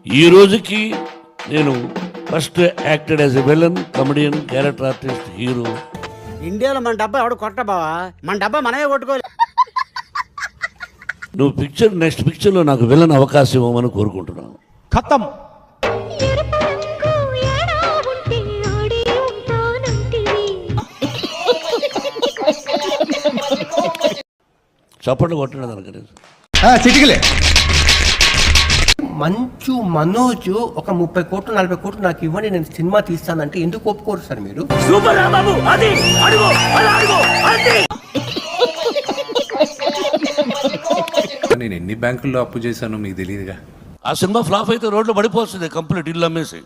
ఈ రోజుకి నేను first acted as a villain, comedian, character artist, hero. ఇండియాలో మన డబ్బా ఎవడు కొట్ట బావా, మన డబ్బా మనమే కొట్టుకోవాలి. నువ్వు నెక్స్ట్ పిక్చర్లో నాకు విలన్ అవకాశం ఇవ్వమని కోరుకుంటున్నాను. ఖతం. చప్పట్లు కొట్టండి దానికి. చిటికలే. మంచు మనోజ్ ఒక 30 కోట్లు 40 కోట్లు నాకు ఇవ్వండి, నేను సినిమా తీస్తానంటే ఎందుకు ఒప్పుకోరు సార్ మీరు? నేను ఎన్ని బ్యాంకుల్లో అప్పు చేశానో మీకు తెలియదుగా. ఆ సినిమా ఫ్లాప్ అయితే రోడ్లో పడిపోతుంది, కంప్లీట్ ఇల్లు అమ్మేసి.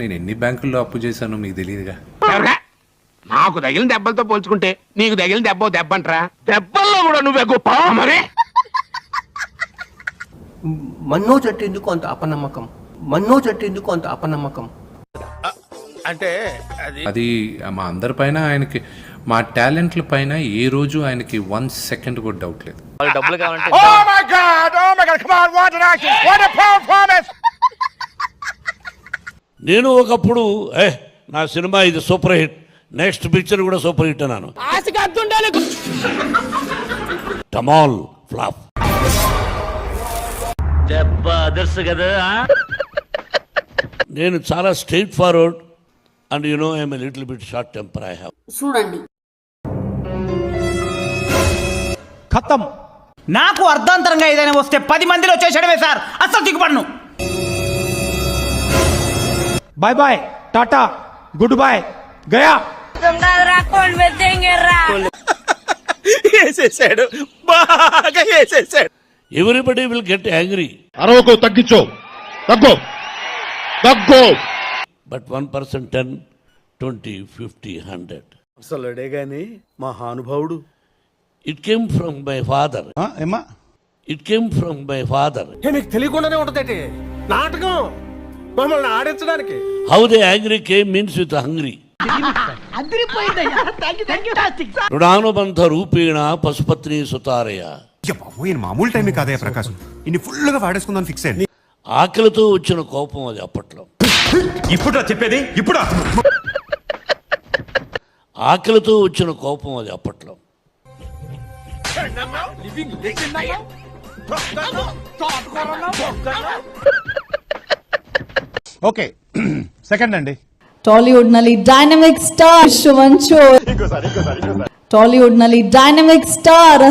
నేను ఎన్ని బ్యాంకుల్లో అప్పు చేశానో మీకు తెలియదుగా. నాకు తగిలిన దెబ్బలతో పోల్చుకుంటే నీకు తగిలిన దెబ్బంటరా? దెబ్బల్లో కూడా నువ్వే గొప్ప. మరి మనోజ్ అంటే ఎందుకు అంత అపనమ్మకం? మనోజ్ అంటే ఎందుకు అంత అపనమ్మకం? అంటే అది మా అందరి పైన ఆయనకి, మా టాలెంట్ల పైన ఏ రోజు ఆయనకి 1 సెకండ్ కూడా డౌట్ లేదు. డబ్బులు కావాలంటే నేను ఒకప్పుడు నా సినిమా ఇది సూపర్ హిట్, నెక్స్ట్ పిక్చర్ కూడా సూపర్ హిట్ అన్నాను. టమాల్ ఫ్లాప్. నేను చాలా straight forward and you know I'm a little bit short temper I have. చూడండి, ఖతం. నాకు అర్ధాంతరంగా ఏదైనా వస్తే 10 మందిలో చేసేయడమే సార్, అస్సలు దిగుపడను. Bye bye, tata, good boy, గయా. వేసేసాడు, బాగా వేసేసాడు. Everybody will get angry. అరవకు, తగ్గించో, తగ్గో తగ్గో. బట్ 1% 10, 20, 50, 100. అసలుడే గాని మహానుభావుడు. It came from my father. ఏమ్మా? It came from my father. నీకు తెలియకుండానే ఉంటదేటి నాటకం మమ్మల్ని ఆడించడానికి. How they angry came means with hungry. రుణానుబంధ రూపేణ పశుపత్ని సుతారయ. మామూలు టైం కాదయ్యా ప్రకాశం, ఇన్ని ఫుల్ గా వాడేసుకుందాం ఫిక్స్ అయ్యింది. ఆకలితో వచ్చిన కోపం అది అప్పట్లో. ఇప్పుడు చెప్పేది ఇప్పుడు. ఆకలితో వచ్చిన కోపం అది అప్పట్లో. ఓకే, సెకండ్ అండి. టాలీవుడ్ ನಲ್ಲಿ ಡೈನಮಿಕ್ ಸ್ಟಾರ್ ಶುವಂಚು. టాలీవుడ్ ನಲ್ಲಿ డైనమిక్ స్టార్.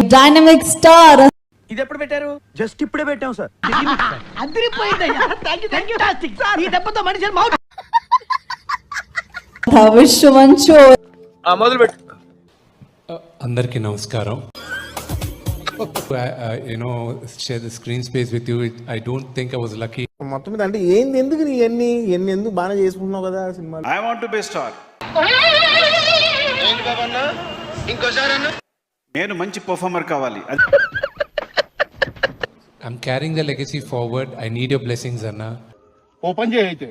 ఇది ఎప్పుడు పెట్టారు? జస్ట్ ఇప్పుడే పెట్టాం సార్. శువంచు. మొదలు పెట్టు. అందరికీ నమస్కారం. share the screen space with you. I don't think I was lucky. మొత్తం మీద అంటే ఏంది, ఎందుకు నీ ఎన్ని ఎందుకు బాగా చేసుకుంటున్నావు కదా cinema. I want to be star. నేను మంచి పర్ఫార్మర్ కావాలి. I'm carrying the legacy forward. I need your blessings, Anna. Open చేయి అయితే.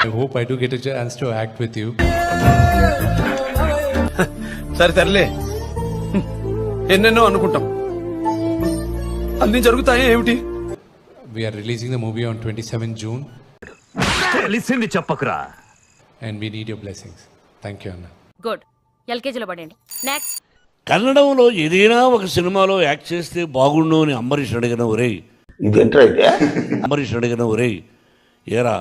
I hope I do get a chance to act with you. సరేలే, ఎన్నెన్నో అనుకుంటాం, అన్ని జరుగుతాయి ఏమిటి? We are releasing the movie on 27 June. తెలిసింది చెప్పకురా. And we need your blessings. Thank you, Anna. Good. ఎల్కేజీలో పడండి. నెక్స్ట్. కన్నడంలో ఏదైనా ఒక సినిమాలో యాక్ట్ చేస్తే బాగుండు అని అంబరీష్ అడిగిన ఒరేయ్. అంబరీష్ అడిగిన ఒరేయ్ ఏరా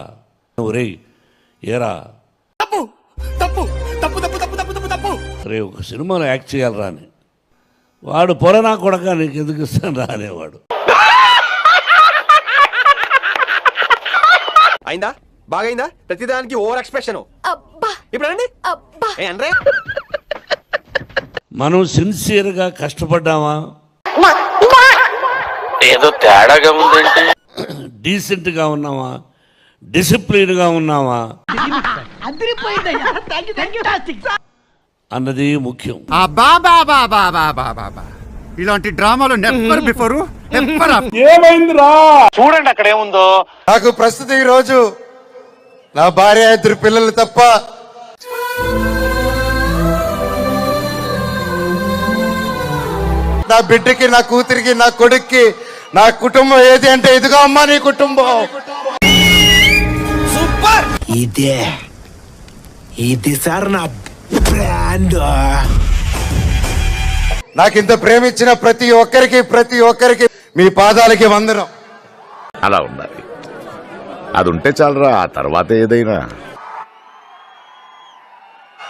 అరే ఒక సినిమాలో యాక్ట్ చేయాలరా అని. వాడు పొరనా కొడక నీకు ఎందుకు ఇస్తాను రా అనేవాడు. అయిందా? బాగైందా? ప్రతిదానికి ఓవర్ ఎక్స్ప్రెషన్. ఇప్పుడు మనం సిన్సియర్గా కష్టపడ్డామా, ఏదో తేడాగా ఉందంటే, డీసెంట్గా ఉన్నామా, డిసిప్లిన్గా ఉన్నామా అన్నది ముఖ్యం. ఇలాంటి డ్రామాలు నెవర్ బిఫోర్ నెవర్ ఆఫ్టర్. ఏమైందిరా? చూడండి అక్కడ ఏముందో. నాకు ప్రస్తుతం ఈ రోజు నా భార్య 2 పిల్లలు తప్ప నా బిడ్డకి, నా కూతురికి, నా కొడుక్కి, నా కుటుంబం ఏది అంటే ఇదిగో అమ్మా నీ కుటుంబం. ఇది సార్ నా బ్రాండ్. నాకింత ప్రేమించిన ప్రతి ఒక్కరికి మీ పాదాలకి వందనం. అలా ఉండాలి. అది ఉంటే చాలరా, ఆ తర్వాత ఏదైనా.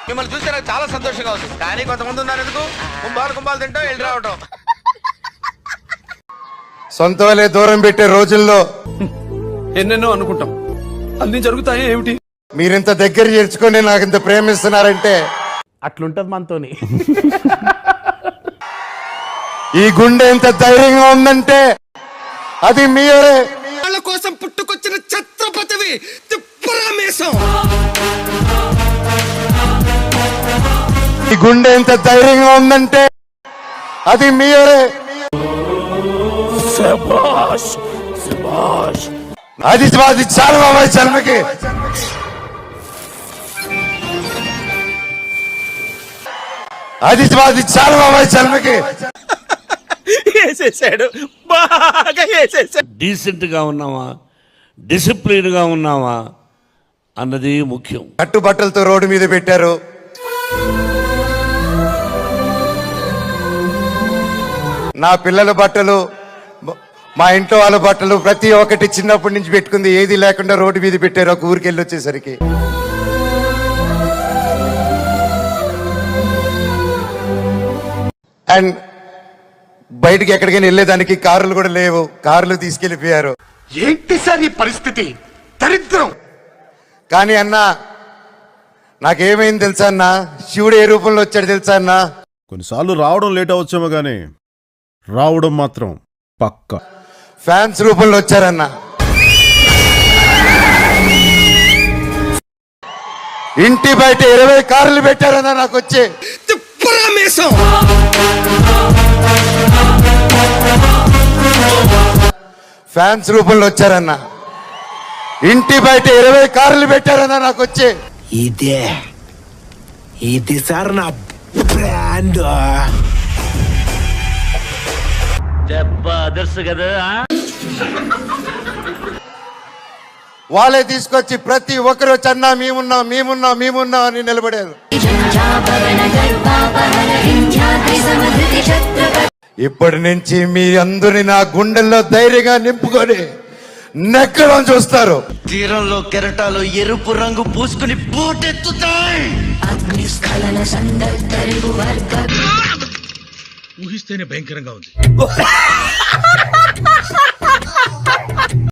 మిమ్మల్ని చూస్తే నాకు చాలా సంతోషంగా ఉంది. కానీ కొంతమంది ఉన్నారు ఎందుకు కుంభాలు తింటాం వెళ్ళి రావటం. సొంత వాళ్ళే దూరం పెట్టే రోజుల్లో ఎన్నెన్నో అనుకుంటాం, అన్ని జరుగుతాయి ఏమిటి? మీరింత దగ్గర చేర్చుకొని నాకు ఇంత ప్రేమిస్తున్నారంటే అట్లుంటది మనతోని. ఈ గుండె ఎంత ధైర్యంగా ఉందంటే అది మీరే. వాళ్ళ కోసం పుట్టుకొచ్చిన ఛత్రపతివి తిప్పరామేశం. ఈ గుండె ఎంత ధైర్యంగా ఉందంటే అది మీరే. అది చాలు బాబాయ్ చల్మకి. అది చాలు బాబాయ్ చల్మకి. వేసేసాడు, బాగా వేసేసాడు. డీసెంట్గా ఉన్నామా, డిసిప్లిన్గా ఉన్నామా అన్నది ముఖ్యం. కట్టుబట్టలతో రోడ్డు మీద పెట్టారు. నా పిల్లల బట్టలు, మా ఇంట్లో వాళ్ళ బట్టలు ప్రతి ఒక్కటి చిన్నప్పటి నుంచి పెట్టుకుంది ఏది లేకుండా రోడ్డు మీద పెట్టారు ఒక ఊరికి వెళ్ళి వచ్చేసరికి. అండ్ బయటికి ఎక్కడికైనా వెళ్ళేదానికి కార్లు కూడా లేవు, కార్లు తీసుకెళ్లిపోయారు. ఏంటి సార్ ఈ పరిస్థితి? దరిద్రం. కానీ అన్న నాకేమైంది తెలుసా అన్న, శివుడు ఏ రూపంలో వచ్చాడు తెలుసా అన్న? కొన్నిసార్లు రావడం లేట్ అవచ్చేమో గానీ రావడం మాత్రం పక్క. ఫ్యాన్స్ రూపంలో వచ్చారన్న. ఇంటి బయట 20 కార్లు పెట్టారన్న నాకు వచ్చి. తిప్పరామేశం. ఫ్యాన్స్ రూపంలో వచ్చారన్న. ఇంటి బయట 20 కార్లు పెట్టారన్న నాకు వచ్చి. ఇది సార్ నా బ్రాండ్. వాళ్ళే తీసుకొచ్చి ప్రతి ఒక్కరు వచ్చి అన్నా మేమున్నాం అని నిలబడారు. ఇప్పటి నుంచి మీ అందరిని నా గుండెల్లో ధైర్యంగా నింపుకొని నెక్కడం చూస్తారు. తీరంలో కెరటాలు ఎరుపు రంగు పూసుకుని పోటెత్తుతాయి. ఊహిస్తేనే భయంకరంగా ఉంది.